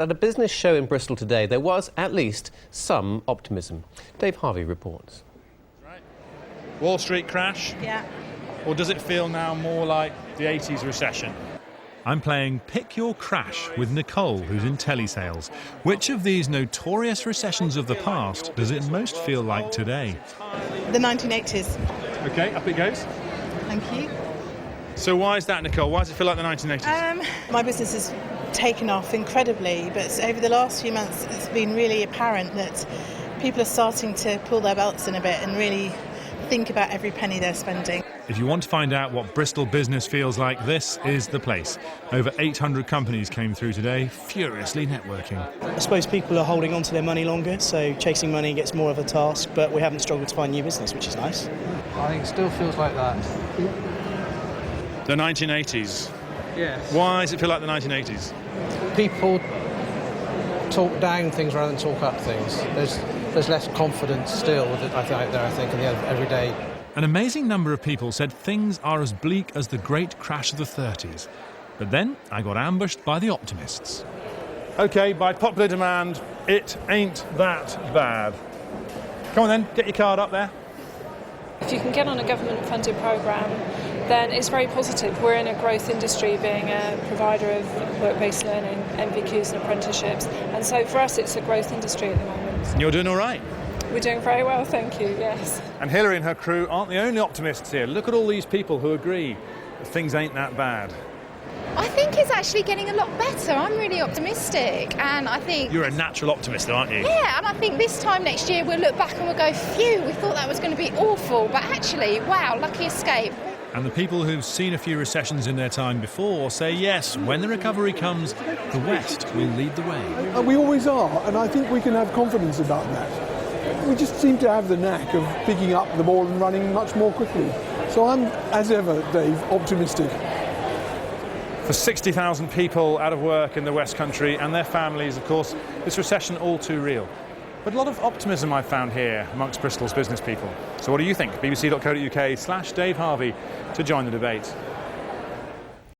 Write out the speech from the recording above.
At a business show in Bristol today, there was at least some optimism. Dave Harvey reports. Right. Wall Street crash? Yeah. Or does it feel now more like the 80s recession? I'm playing Pick Your Crash with Nicole, who's in telesales. Which of these notorious recessions of the past does it most feel like today? The 1980s. OK, up it goes. Thank you. So why is that, Nicole? Why does it feel like the 1980s? My business has taken off incredibly, but over the last few months it's been really apparent that people are starting to pull their belts in a bit and really think about every penny they're spending. If you want to find out what Bristol business feels like, this is the place. Over 800 companies came through today, furiously networking. I suppose people are holding on to their money longer, so chasing money gets more of a task, but we haven't struggled to find new business, which is nice. I think it still feels like that. The 1980s? Yes. Why does it feel like the 1980s? People talk down things rather than talk up things. There's less confidence still, I think, in the everyday. An amazing number of people said things are as bleak as the great crash of the 30s. But then I got ambushed by the optimists. OK, by popular demand, it ain't that bad. Come on then, get your card up there. If you can get on a government-funded programme, then it's very positive. We're in a growth industry, being a provider of work-based learning, MVQs and apprenticeships, and so for us it's a growth industry at the moment. And you're doing all right? We're doing very well, thank you, yes. And Hilary and her crew aren't the only optimists here. Look at all these people who agree that things ain't that bad. I think it's actually getting a lot better. I'm really optimistic, and I think... You're a natural optimist, aren't you? Yeah, and I think this time next year we'll look back and we'll go, phew, we thought that was going to be awful, but actually, wow, lucky escape. And the people who've seen a few recessions in their time before say yes, when the recovery comes, the West will lead the way. And we always are, and I think we can have confidence about that. We just seem to have the knack of picking up the ball and running much more quickly. So I'm, as ever, Dave, optimistic. For 60,000 people out of work in the West Country and their families, of course, this recession all too real. But a lot of optimism I've found here amongst Bristol's business people. So what do you think? bbc.co.uk/Dave Harvey to join the debate.